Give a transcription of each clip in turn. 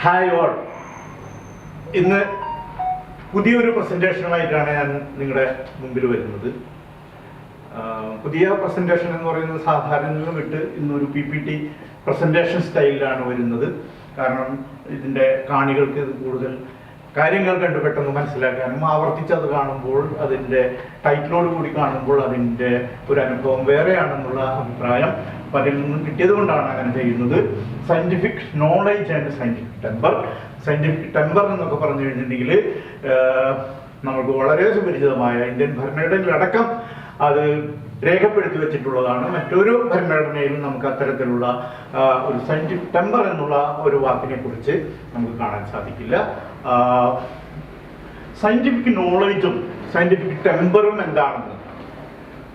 Hi all. ഇന്ന് പുതിയൊരു പ്രസൻറ്റേഷനുമായിട്ടാണ് ഞാൻ നിങ്ങളുടെ മുമ്പിൽ വരുന്നത്. പുതിയ പ്രസൻറ്റേഷൻ എന്ന് പറയുന്നത് സാധാരണ വിട്ട് ഇന്നൊരു PPT പ്രസൻറ്റേഷൻ സ്റ്റൈലിലാണ് വരുന്നത്. കാരണം ഇതിൻ്റെ കാണികൾക്ക് ഇത് കൂടുതൽ കാര്യങ്ങൾ കണ്ട് പെട്ടെന്ന് മനസ്സിലാക്കാനും ആവർത്തിച്ചത് കാണുമ്പോൾ അതിൻ്റെ ടൈറ്റിലോട് കൂടി കാണുമ്പോൾ അതിൻ്റെ ഒരു അനുഭവം വേറെയാണെന്നുള്ള അഭിപ്രായം പലരിൽ നിന്നും കിട്ടിയത് കൊണ്ടാണ് അങ്ങനെ ചെയ്യുന്നത്. Scientific knowledge and scientific temper. Scientific temper എന്നൊക്കെ പറഞ്ഞു കഴിഞ്ഞിട്ടുണ്ടെങ്കിൽ നമുക്ക് വളരെ സുപരിചിതമായ ഇന്ത്യൻ ഭരണഘടനയിലടക്കം അത് രേഖപ്പെടുത്തി വെച്ചിട്ടുള്ളതാണ്. മറ്റൊരു ഭരണഘടനയിലും നമുക്ക് അത്തരത്തിലുള്ള ഒരു സയൻറ്റിഫിക് ടെമ്പർ എന്നുള്ള ഒരു വാക്കിനെ കുറിച്ച് നമുക്ക് കാണാൻ സാധിക്കില്ല. സയൻറ്റിഫിക് നോളേജും സയൻറ്റിഫിക് ടെമ്പറും എന്താണെന്ന്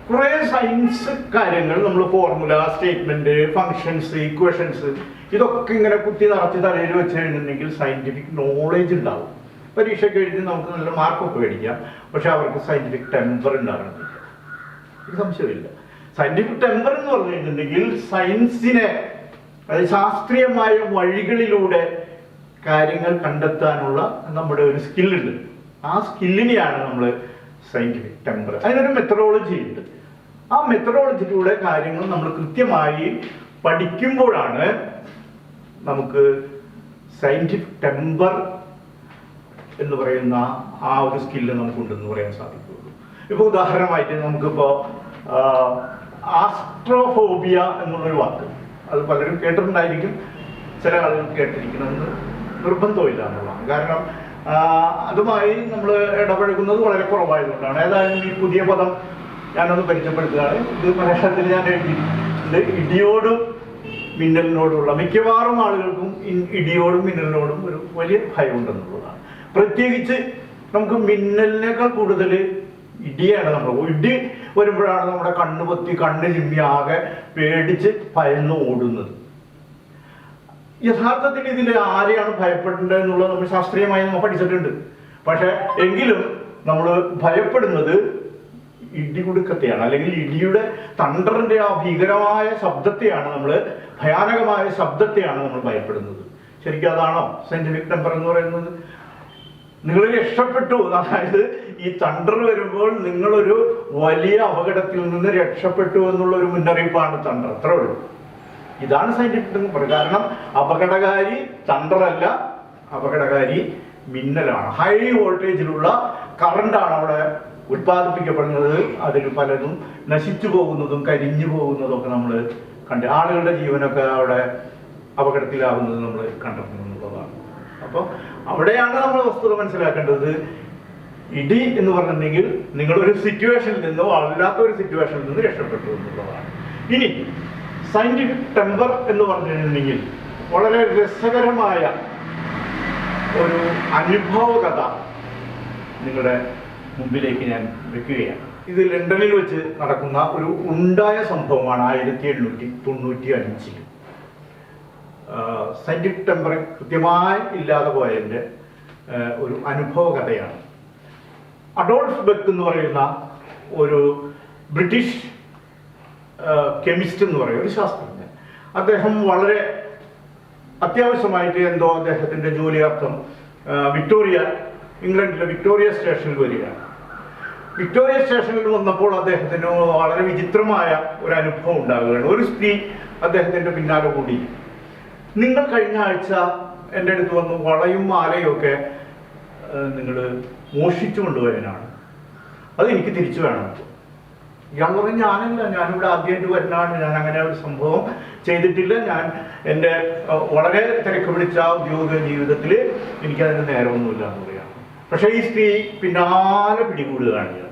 കുറേ സയൻസ് കാര്യങ്ങൾ നമ്മൾ ഫോർമുല, സ്റ്റേറ്റ്മെന്റ്, ഫങ്ഷൻസ്, ഇക്വേഷൻസ് ഇതൊക്കെ ഇങ്ങനെ കുത്തി നിറച്ച് തലയിൽ വെച്ച് കഴിഞ്ഞിട്ടുണ്ടെങ്കിൽ സയൻറ്റിഫിക് നോളേജ് ഉണ്ടാവും. പരീക്ഷയ്ക്ക് എഴുതി നമുക്ക് നല്ല മാർക്കൊക്കെ മേടിക്കാം. പക്ഷെ അവർക്ക് സയൻറ്റിഫിക് ടെമ്പർ ഉണ്ടാകണമെന്നില്ല, ഒരു സംശയമില്ല. സയൻറ്റിഫിക് ടെമ്പർ എന്ന് പറഞ്ഞു കഴിഞ്ഞിട്ടുണ്ടെങ്കിൽ സയൻസിനെ, അതായത് ശാസ്ത്രീയമായ വഴികളിലൂടെ കാര്യങ്ങൾ കണ്ടെത്താനുള്ള നമ്മുടെ ഒരു സ്കില്ലുണ്ട്. ആ സ്കില്ലിനെയാണ് നമ്മൾ സയൻറ്റിഫിക് ടെമ്പർ. അതിനൊരു മെത്തഡോളജി ഉണ്ട്. ആ മെത്തഡോളജിയിലൂടെ കാര്യങ്ങൾ നമ്മൾ കൃത്യമായി പഠിക്കുമ്പോഴാണ് നമുക്ക് സയൻറ്റിഫിക് ടെമ്പർ എന്ന് പറയുന്ന ആ ഒരു സ്കില്ല് നമുക്കുണ്ടെന്ന് പറയാൻ സാധിക്കുള്ളൂ. ഇപ്പോൾ ഉദാഹരണമായിട്ട് നമുക്കിപ്പോൾ ആസ്ട്രോഫോബിയ എന്നുള്ളൊരു വാക്ക്, അത് പലരും കേട്ടിട്ടുണ്ടായിരിക്കും, ചില ആളുകൾ കേട്ടിരിക്കണമെന്ന് നിർബന്ധമില്ല എന്നുള്ളതാണ്. കാരണം അതുമായി നമ്മൾ ഇടപഴകുന്നത് വളരെ കുറവായതുകൊണ്ടാണ്. ഏതായാലും ഈ പുതിയ പദം ഞാനൊന്ന് പരിചയപ്പെടുത്തുകയാണ്. ഇത് മലയാളത്തിൽ ഞാൻ എഴുതിയിട്ടുണ്ട്. ഇടിയോടും മിന്നലിനോടുള്ള മിക്കവാറും ആളുകൾക്കും ഇടിയോടും മിന്നലിനോടും ഒരു വലിയ ഭയമുണ്ടെന്നുള്ളതാണ്. പ്രത്യേകിച്ച് നമുക്ക് മിന്നലിനേക്കാൾ കൂടുതൽ ഇടിയാണ്. നമ്മൾ ഇടി വരുമ്പോഴാണ് നമ്മുടെ കണ്ണ് പൊത്തി കണ്ണ് ചിമ്മി ആകെ പേടിച്ച് ഭയന്ന് ഓടുന്നത്. യഥാർത്ഥത്തിൽ ഇതിൽ ആരെയാണ് ഭയപ്പെടേണ്ടത് എന്നുള്ളത് നമ്മൾ ശാസ്ത്രീയമായി നമ്മൾ പഠിച്ചിട്ടുണ്ട്. പക്ഷെ എങ്കിലും നമ്മൾ ഭയപ്പെടുന്നത് ഇടികുടുക്കത്തെയാണ്, അല്ലെങ്കിൽ ഇടിയുടെ തണ്ടറിന്റെ ആ ഭീകരമായ ശബ്ദത്തെയാണ് നമ്മൾ, ഭയാനകമായ ശബ്ദത്തെയാണ് നമ്മൾ ഭയപ്പെടുന്നത്. ശരിക്കും അതാണോ സയൻറ്റിഫിക് ടെമ്പർ എന്ന് പറയുന്നത്? നിങ്ങൾ രക്ഷപ്പെട്ടു, അതായത് ഈ തണ്ടർ വരുമ്പോൾ നിങ്ങളൊരു വലിയ അപകടത്തിൽ നിന്ന് രക്ഷപ്പെട്ടു എന്നുള്ള ഒരു മുന്നറിയിപ്പാണ് തണ്ടർ. അത്രേ ഉള്ളൂ. ഇതാണ് സയൻറ്റിഫിക് ടെമ്പർ. കാരണം അപകടകാരി തണ്ടറല്ല, അപകടകാരി മിന്നലാണ്. ഹൈ വോൾട്ടേജിലുള്ള കറണ്ടാണ് അവിടെ ഉത്പാദിപ്പിക്കപ്പെടുന്നത്. അതിൽ പലതും നശിച്ചു പോകുന്നതും കരിഞ്ഞു പോകുന്നതും ഒക്കെ നമ്മൾ കണ്ട്, ആളുകളുടെ ജീവനൊക്കെ അവിടെ അപകടത്തിലാവുന്നത് നമ്മൾ കണ്ടെത്തുന്നതാണ്. അപ്പോൾ അവിടെയാണ് നമ്മൾ വസ്തുത മനസ്സിലാക്കേണ്ടത്. ഇടി എന്ന് പറഞ്ഞിട്ടുണ്ടെങ്കിൽ നിങ്ങളൊരു സിറ്റുവേഷനിൽ നിന്നോ അല്ലാത്ത ഒരു സിറ്റുവേഷനിൽ നിന്ന് രക്ഷപ്പെട്ടു എന്നുള്ളതാണ്. ഇനി സയൻറ്റിഫിക് ടെമ്പർ എന്ന് പറഞ്ഞിട്ടുണ്ടെങ്കിൽ വളരെ രസകരമായ ഒരു അനുഭവകഥ നിങ്ങളുടെ മുമ്പിലേക്ക് ഞാൻ വെക്കുകയാണ്. ഇത് ലണ്ടനിൽ വെച്ച് നടക്കുന്ന ഒരു ഉണ്ടായ സംഭവമാണ്. 1895 സയൻറ്റിഫിക് ടെമ്പർ കൃത്യമായി ഇല്ലാതെ പോയതിൻ്റെ ഒരു അനുഭവ കഥയാണ്. അഡോൾഫ് ബെക്ക് എന്ന് പറയുന്ന ഒരു ബ്രിട്ടീഷ് കെമിസ്റ്റ് എന്ന് പറയുന്ന ഒരു ശാസ്ത്രജ്ഞൻ, അദ്ദേഹം വളരെ അത്യാവശ്യമായിട്ട് എന്തോ അദ്ദേഹത്തിൻ്റെ ജോലിയാർത്ഥം ഇംഗ്ലണ്ടിലെ വിക്ടോറിയ സ്റ്റേഷനിൽ വരികയാണ്. വിക്ടോറിയ സ്റ്റേഷനിൽ വന്നപ്പോൾ അദ്ദേഹത്തിന് വളരെ വിചിത്രമായ ഒരു അനുഭവം ഉണ്ടാവുകയാണ്. ഒരു സ്ത്രീ അദ്ദേഹത്തിൻ്റെ പിന്നാലെ കൂടി, നിങ്ങൾ കഴിഞ്ഞ ആഴ്ച എൻ്റെ അടുത്ത് വന്ന് വളയും മാലയും ഒക്കെ നിങ്ങൾ മോഷിച്ചു കൊണ്ടുവരാനാണ്, അത് എനിക്ക് തിരിച്ചു വേണം. ഇയാൾ പറഞ്ഞു, ഞാനല്ല, ഞാനിവിടെ ആദ്യമായിട്ട് വരുന്നതാണ്, ഞാൻ അങ്ങനെ ഒരു സംഭവം ചെയ്തിട്ടില്ല, ഞാൻ എൻ്റെ വളരെ തിരക്ക് പിടിച്ച ഉദ്യോഗ ജീവിതത്തിൽ എനിക്കതിന് നേരമൊന്നുമില്ല എന്ന് പറയുകയാണ്. പക്ഷേ ഈ സ്ത്രീ പിന്നാലെ പിടികൂടുകയാണ് ഇയാൾ.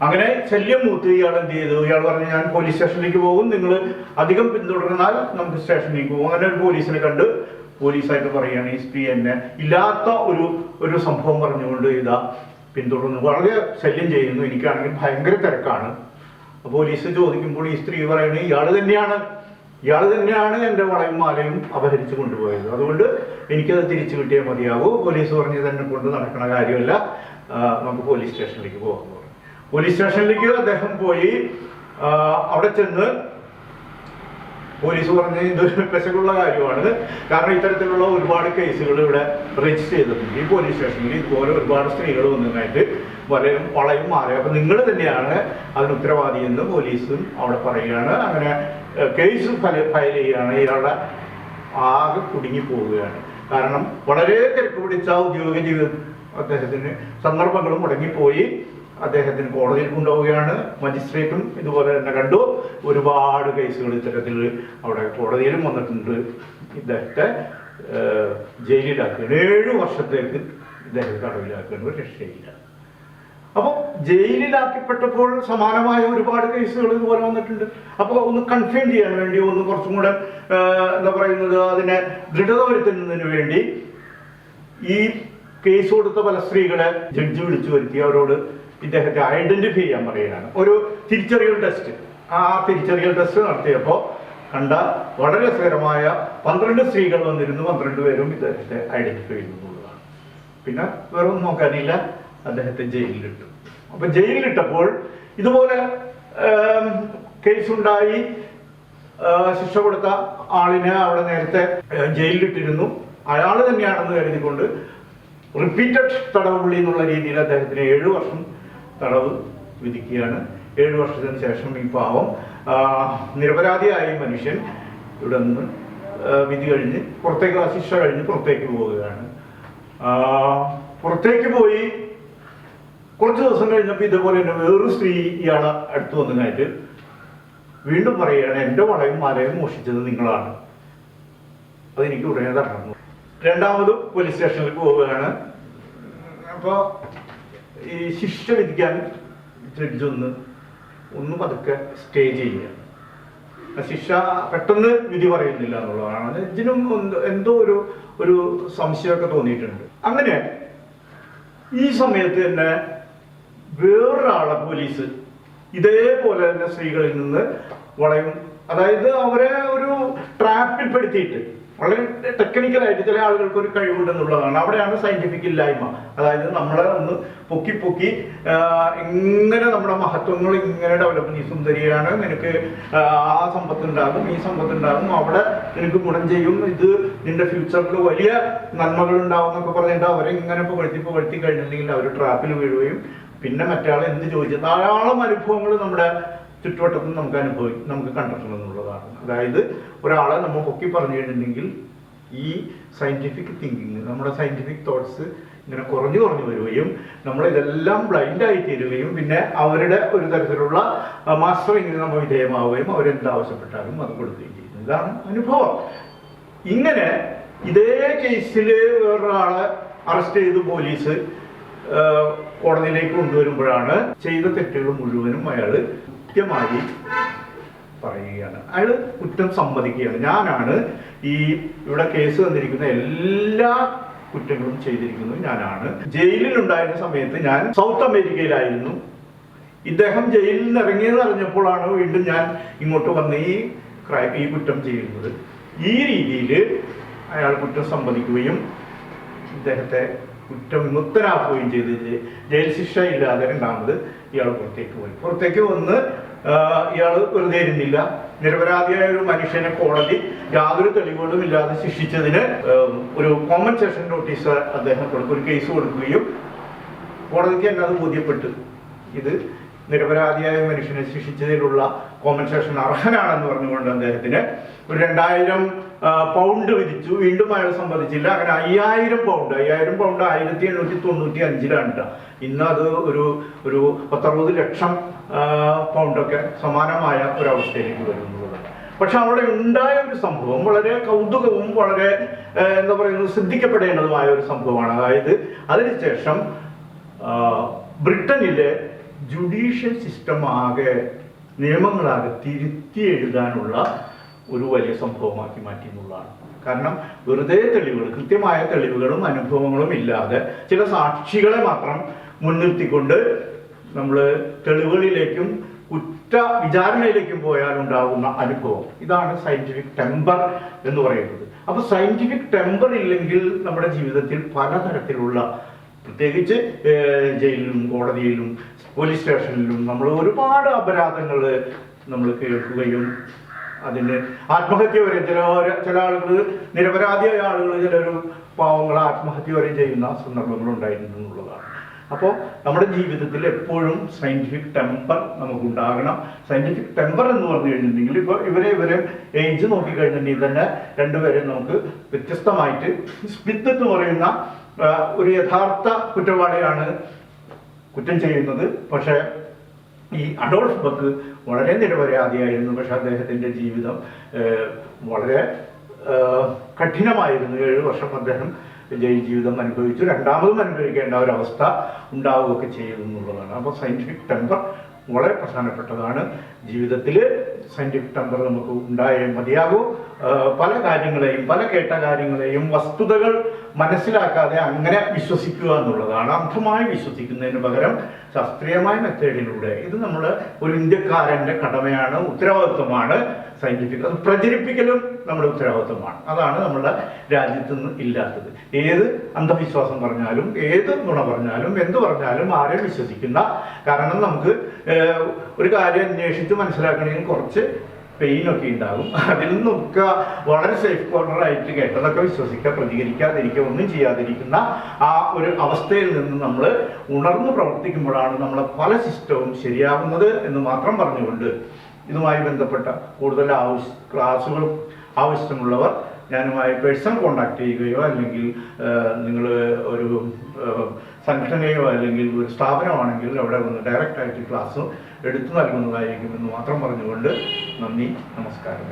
അങ്ങനെ ശല്യം മൂത്ത് ഇയാൾ എന്ത് ചെയ്തു? ഇയാൾ പറഞ്ഞു, ഞാൻ പോലീസ് സ്റ്റേഷനിലേക്ക് പോകും, നിങ്ങൾ അധികം പിന്തുടർന്നാൽ നമുക്ക് സ്റ്റേഷനിലേക്ക് പോകും. അങ്ങനെ ഒരു പോലീസിനെ കണ്ട് പോലീസായിട്ട് പറയുകയാണ്, ഈ സ്ത്രീ എന്നെ ഇല്ലാത്ത ഒരു സംഭവം പറഞ്ഞുകൊണ്ട് ഇതാ പിന്തുടർന്ന് വളരെ ശല്യം ചെയ്യുന്നു, എനിക്കാണെങ്കിൽ ഭയങ്കര തിരക്കാണ്. പോലീസ് ചോദിക്കുമ്പോൾ ഈ സ്ത്രീ പറയുന്നത്, ഇയാൾ തന്നെയാണ് എൻ്റെ വളയും മാലയും അപഹരിച്ചു കൊണ്ടുപോയത്, അതുകൊണ്ട് എനിക്കത് തിരിച്ചു കിട്ടിയേ മതിയാകൂ. പോലീസ് പറഞ്ഞത് എന്നെ കൊണ്ട് നടക്കുന്ന കാര്യമല്ല, നമുക്ക് പോലീസ് സ്റ്റേഷനിലേക്ക് പോകാൻ പറഞ്ഞു. പോലീസ് സ്റ്റേഷനിലേക്ക് അദ്ദേഹം പോയി. അവിടെ ചെന്ന് പോലീസ് പറഞ്ഞ് ഇതൊരു പെശകുള്ള കാര്യമാണ്. കാരണം ഇത്തരത്തിലുള്ള ഒരുപാട് കേസുകൾ ഇവിടെ രജിസ്റ്റർ ചെയ്തിട്ടുണ്ട് ഈ പോലീസ് സ്റ്റേഷനിൽ. ഇതുപോലെ ഒരുപാട് സ്ത്രീകൾ വന്നതായിട്ട് വളയും മാറി. അപ്പം നിങ്ങൾ തന്നെയാണ് അതിന് ഉത്തരവാദി എന്ന് പോലീസും അവിടെ പറയുകയാണ്. അങ്ങനെ കേസ് ഫയൽ ചെയ്യുകയാണ്. ഇയാളുടെ ആകെ കുടുങ്ങി പോവുകയാണ്. കാരണം വളരെ തിരക്ക് പിടിച്ച ഔദ്യോഗിക ജീവിതം അദ്ദേഹത്തിന് സന്ദർഭങ്ങളും മുടങ്ങിപ്പോയി. അദ്ദേഹത്തിന് കോടതിയിൽ കൊണ്ടുപോവുകയാണ്. മജിസ്ട്രേറ്റും ഇതുപോലെ തന്നെ കണ്ടു. ഒരുപാട് കേസുകൾ ഇത്തരത്തിൽ അവിടെ കോടതിയിലും വന്നിട്ടുണ്ട്. ഇദ്ദേഹത്തെ ജയിലിലാക്കുകയാണ്. 7 വർഷത്തേക്ക് ഇദ്ദേഹത്തെ തടവിലാക്കുകയാണ്. ഒരു രക്ഷയില്ല. അപ്പോൾ ജയിലിലാക്കപ്പെട്ടപ്പോൾ സമാനമായ ഒരുപാട് കേസുകൾ ഇതുപോലെ വന്നിട്ടുണ്ട്. അപ്പോൾ ഒന്ന് കൺഫേം ചെയ്യാൻ വേണ്ടി, ഒന്ന് കുറച്ചും കൂടെ എന്താ പറയുന്നത്, അതിനെ ദൃഢത വരുത്തുന്നതിന് വേണ്ടി ഈ കേസ് കൊടുത്ത പല സ്ത്രീകളെ ജഡ്ജി വിളിച്ചു വരുത്തി അവരോട് ഇദ്ദേഹത്തെ ഐഡന്റിഫൈ ചെയ്യാൻ പറയുകയാണ്. ഒരു തിരിച്ചറിയൽ ടെസ്റ്റ്. ആ തിരിച്ചറിയൽ ടെസ്റ്റ് നടത്തിയപ്പോൾ കണ്ട വളരെ രസകരമായ 12 സ്ത്രീകൾ വന്നിരുന്നു. 12 പേരും ഇദ്ദേഹത്തെ ഐഡന്റിഫൈ ചെയ്യുന്നുള്ളതാണ്. പിന്നെ വേറെ ഒന്നും നോക്കാനില്ല, അദ്ദേഹത്തെ ജയിലിലിട്ടു. അപ്പൊ ജയിലിലിട്ടപ്പോൾ ഇതുപോലെ കേസുണ്ടായി ശിക്ഷ കൊടുത്ത ആളിനെ അവിടെ നേരത്തെ ജയിലിലിട്ടിരുന്നു. അയാൾ തന്നെയാണെന്ന് കരുതിക്കൊണ്ട് റിപ്പീറ്റഡ് തടവുപുള്ളി എന്നുള്ള രീതിയിൽ അദ്ദേഹത്തിന് 7 വർഷം തടവ് വിധിക്കുകയാണ്. 7 വർഷത്തിന് ശേഷം ഈ പാവം നിരപരാധിയായ മനുഷ്യൻ ഇവിടെ നിന്ന് വിധി കഴിഞ്ഞ് പുറത്തേക്ക്, ശിക്ഷ കഴിഞ്ഞ് പുറത്തേക്ക് പോവുകയാണ്. പുറത്തേക്ക് പോയി കുറച്ച് ദിവസം കഴിഞ്ഞപ്പോൾ ഇതുപോലെ തന്നെ വേറൊരു സ്ത്രീ ഇയാളെ അടുത്ത് വന്നതായിട്ട് വീണ്ടും പറയുകയാണ്, എൻ്റെ വളയും മാലയും മോഷിച്ചത് നിങ്ങളാണ്, അതെനിക്ക് ഉടനെ തരണം. രണ്ടാമതും പോലീസ് സ്റ്റേഷനിൽ പോവുകയാണ്. അപ്പോൾ ഈ ശിക്ഷ വിധിക്കാൻ ജഡ്ജ് ഒന്ന് പതുക്കെ സ്റ്റേ ചെയ്യുകയാണ്. ശിക്ഷ പെട്ടെന്ന് വിധി പറയുന്നില്ല എന്നുള്ളതാണ്. ജഡ്ജിനും എന്തോ ഒരു സംശയമൊക്കെ തോന്നിയിട്ടുണ്ട്. അങ്ങനെ ഈ സമയത്ത് തന്നെ വേറൊരാളെ പോലീസ് ഇതേപോലെ തന്നെ സ്ത്രീകളിൽ നിന്ന് വളയും, അതായത് അവരെ ഒരു ട്രാപ്പിൽ പെടുത്തിയിട്ട്, വളരെ ടെക്നിക്കലായിട്ട് ചില ആളുകൾക്ക് ഒരു കഴിവുണ്ടെന്നുള്ളതാണ്. അവിടെയാണ് സയന്റിഫിക് ഇല്ലായ്മ. അതായത് നമ്മളെ ഒന്ന് പൊക്കി ഇങ്ങനെ നമ്മുടെ മഹത്വങ്ങൾ ഇങ്ങനെ ഡെവലപ്പ്, നീ സുന്ദരിയാണ്, നിനക്ക് ആ സമ്പത്തുണ്ടാകും, ഈ സമ്പത്തുണ്ടാകും, അവിടെ നിനക്ക് ഗുണം ചെയ്യും, ഇത് നിന്റെ ഫ്യൂച്ചറിൽ വലിയ നന്മകൾ ഉണ്ടാവും എന്നൊക്കെ പറഞ്ഞിട്ട് അവരെ ഇങ്ങനെ പുകഴ്ത്തി കഴിഞ്ഞിട്ടുണ്ടെങ്കിൽ അവർ ട്രാപ്പിൽ വീഴുകയും പിന്നെ മറ്റേ എന്ത് ചോദിച്ചു ധാരാളം അനുഭവങ്ങൾ നമ്മുടെ ചുറ്റുവട്ടത്തിൽ നമുക്ക് കണ്ടിട്ടുണ്ടെന്നുള്ളതാണ്. അതായത് ഒരാളെ നമ്മൾ പൊക്കി പറഞ്ഞു കഴിഞ്ഞിട്ടുണ്ടെങ്കിൽ ഈ സയന്റിഫിക് തിങ്കിങ്, നമ്മുടെ സയന്റിഫിക് തോട്ട്സ് ഇങ്ങനെ കുറഞ്ഞു വരികയും നമ്മളിതെല്ലാം ബ്ലൈൻഡായി തീരുകയും പിന്നെ അവരുടെ ഒരു തരത്തിലുള്ള മാസ്റ്ററിങ്ങിന് നമ്മൾ വിധേയമാവുകയും അവരെന്താവശ്യപ്പെട്ടാലും അത് കൊടുക്കുകയും ചെയ്യുന്നു. ഇതാണ് അനുഭവം. ഇങ്ങനെ ഇതേ കേസിൽ വേറൊരാളെ അറസ്റ്റ് ചെയ്ത് പോലീസ് കോടതിയിലേക്ക് കൊണ്ടുവരുമ്പോഴാണ് ചെയ്ത തെറ്റുകൾ മുഴുവനും അയാൾ കൃത്യമായി പറയുകയാണ്. അയാൾ കുറ്റം സമ്മതിക്കുകയാണ്. ഞാനാണ് ഇവിടെ കേസ് വന്നിരിക്കുന്ന എല്ലാ കുറ്റങ്ങളും ചെയ്തിരിക്കുന്നത് ഞാനാണ്. ജയിലിൽ ഉണ്ടായിരുന്ന സമയത്ത് ഞാൻ സൗത്ത് അമേരിക്കയിലായിരുന്നു. ഇദ്ദേഹം ജയിലിൽ നിന്ന് ഇറങ്ങിയെന്ന് അറിഞ്ഞപ്പോഴാണ് വീണ്ടും ഞാൻ ഇങ്ങോട്ട് വന്ന് ഈ കുറ്റം ചെയ്യുന്നത്. ഈ രീതിയിൽ അയാൾ കുറ്റം സമ്മതിക്കുകയും ഇദ്ദേഹത്തെ കുറ്റവിമുക്തനാക്കുകയും ചെയ്ത് ജയിൽ ശിക്ഷ ഇല്ലാതെ രണ്ടാമത് ഇയാൾ പുറത്തേക്ക് വന്ന് ഇയാൾ വെറുതെ ഇരുന്നില്ല. നിരപരാധിയായ ഒരു മനുഷ്യനെ കോടതി യാതൊരു തെളിവുകളും ഇല്ലാതെ ശിക്ഷിച്ചതിന് ഒരു കോമ്പൻസേഷൻ നോട്ടീസ് അദ്ദേഹം ഒരു കേസ് കൊടുക്കുകയും കോടതിക്ക് തന്നെ അത് ബോധ്യപ്പെട്ടു. ഇത് നിരപരാധിയായ മനുഷ്യനെ ശിക്ഷിച്ചതിലുള്ള കോമ്പൻസേഷൻ അർഹനാണെന്ന് പറഞ്ഞുകൊണ്ട് അദ്ദേഹത്തിന് ഒരു 2000 പൗണ്ട് വിധിച്ചു. വീണ്ടും അയാൾ സമ്മതിച്ചില്ല. അങ്ങനെ 5000 പൗണ്ട് 1895 ഇന്ന് അത് ഒരു 10-60 ലക്ഷം പൗണ്ടൊക്കെ സമാനമായ ഒരവസ്ഥയിലേക്ക് വരുന്നതാണ്. പക്ഷെ അവിടെ ഉണ്ടായ ഒരു സംഭവം വളരെ കൗതുകവും വളരെ എന്താ പറയുന്നത് ശ്രദ്ധിക്കപ്പെടേണ്ടതുമായ ഒരു സംഭവമാണ്. അതായത് അതിനുശേഷം ബ്രിട്ടനിലെ ജുഡീഷ്യൽ സിസ്റ്റം ആകെ നിയമങ്ങളാകെ തിരുത്തി എഴുതാനുള്ള ഒരു വലിയ സംഭവമാക്കി മാറ്റി എന്നുള്ളതാണ്. കാരണം വെറുതെ തെളിവുകൾ, കൃത്യമായ തെളിവുകളും അനുഭവങ്ങളും ഇല്ലാതെ ചില സാക്ഷികളെ മാത്രം മുൻനിർത്തിക്കൊണ്ട് നമ്മൾ തെളിവുകളിലേക്കും കുറ്റ വിചാരണയിലേക്കും പോയാൽ ഉണ്ടാകുന്ന അനുഭവം, ഇതാണ് സയന്റിഫിക് ടെമ്പർ എന്ന് പറയുന്നത്. അപ്പൊ സയന്റിഫിക് ടെമ്പർ ഇല്ലെങ്കിൽ നമ്മുടെ ജീവിതത്തിൽ പലതരത്തിലുള്ള, പ്രത്യേകിച്ച് ജയിലിലും കോടതിയിലും പോലീസ് സ്റ്റേഷനിലും നമ്മൾ ഒരുപാട് അപരാധങ്ങൾ നമ്മൾ കേൾക്കുകയും അതിന് ആത്മഹത്യ വരെ ചില ആളുകൾ, നിരപരാധിയായ ആളുകൾ, ചിലർ പാവങ്ങൾ ആത്മഹത്യ വരെ ചെയ്യുന്ന സന്ദർഭങ്ങൾ ഉണ്ടായിരുന്നു എന്നുള്ളതാണ്. അപ്പോൾ നമ്മുടെ ജീവിതത്തിൽ എപ്പോഴും സയൻറ്റിഫിക് ടെമ്പർ നമുക്കുണ്ടാകണം. സയൻറ്റിഫിക് ടെമ്പർ എന്ന് പറഞ്ഞു കഴിഞ്ഞിട്ടുണ്ടെങ്കിൽ ഇപ്പോൾ ഇവരെ ഏജ് നോക്കിക്കഴിഞ്ഞിട്ടുണ്ടെങ്കിൽ തന്നെ രണ്ടുപേരെ നമുക്ക് വ്യത്യസ്തമായിട്ട്, സ്മിത്ത് എന്ന് പറയുന്ന ഒരു യഥാർത്ഥ കുറ്റവാളിയാണ് കുറ്റം ചെയ്യുന്നത്. പക്ഷേ ഈ അഡോൾഫ് ബക്ക് വളരെ നിരപരാധിയായിരുന്നു. പക്ഷെ അദ്ദേഹത്തിൻ്റെ ജീവിതം വളരെ കഠിനമായിരുന്നു. 7 വർഷം അദ്ദേഹം ജയിൽ ജീവിതം അനുഭവിച്ചു. രണ്ടാമതും അനുഭവിക്കേണ്ട ഒരവസ്ഥ ഉണ്ടാവുകയൊക്കെ ചെയ്തു എന്നുള്ളതാണ്. അപ്പോൾ സയൻറ്റിഫിക് ടെമ്പർ വളരെ പ്രധാനപ്പെട്ടതാണ്. ജീവിതത്തിൽ സയൻറ്റിഫിക് ടെമ്പർ നമുക്ക് ഉണ്ടായേ മതിയാകൂ. പല കാര്യങ്ങളെയും, പല കേട്ട കാര്യങ്ങളെയും വസ്തുതകൾ മനസ്സിലാക്കാതെ അങ്ങനെ വിശ്വസിക്കുക എന്നുള്ളതാണ്. അന്ധമായി വിശ്വസിക്കുന്നതിന് പകരം ശാസ്ത്രീയമായ മെത്തേഡിലൂടെ, ഇത് നമ്മൾ ഒരു ഇന്ത്യക്കാരൻ്റെ കടമയാണ്, ഉത്തരവാദിത്വമാണ്. സയൻറ്റിഫിക് അത് പ്രചരിപ്പിക്കലും നമ്മുടെ ഉത്തരവാദിത്വമാണ്. അതാണ് നമ്മുടെ രാജ്യത്ത് നിന്ന് ഇല്ലാത്തത്. ഏത് അന്ധവിശ്വാസം പറഞ്ഞാലും, ഏത് നുണ പറഞ്ഞാലും, എന്ത് പറഞ്ഞാലും ആരെയും വിശ്വസിക്കുന്ന. കാരണം നമുക്ക് ഒരു കാര്യം അന്വേഷിച്ച് മനസ്സിലാക്കണമെങ്കിൽ കുറച്ച് പെയിനൊക്കെ ഉണ്ടാകും. അതിൽ നിന്നൊക്കെ വളരെ സേഫ് കോർണറായിട്ട് കേട്ടതൊക്കെ വിശ്വസിക്കുക, പ്രതികരിക്കാതിരിക്കുക, ഒന്നും ചെയ്യാതിരിക്കുന്ന ആ ഒരു അവസ്ഥയിൽ നിന്ന് നമ്മൾ ഉണർന്ന് പ്രവർത്തിക്കുമ്പോഴാണ് നമ്മളെ പല സിസ്റ്റവും ശരിയാകുന്നത് എന്ന് മാത്രം പറഞ്ഞുകൊണ്ട്, ഇതുമായി ബന്ധപ്പെട്ട കൂടുതൽ ക്ലാസ്സുകൾ ആവശ്യമുള്ളവർ ഞാനുമായി പേഴ്സണൽ കോൺടാക്ട് ചെയ്യുകയോ, അല്ലെങ്കിൽ നിങ്ങൾ ഒരു സംഘടനയോ അല്ലെങ്കിൽ ഒരു സ്ഥാപനമാണെങ്കിൽ അവിടെ വന്ന് ഡയറക്റ്റായിട്ട് ക്ലാസ് എടുത്തു നൽകുന്നതായിരിക്കുമെന്ന് മാത്രം പറഞ്ഞുകൊണ്ട് നന്ദി, നമസ്കാരം.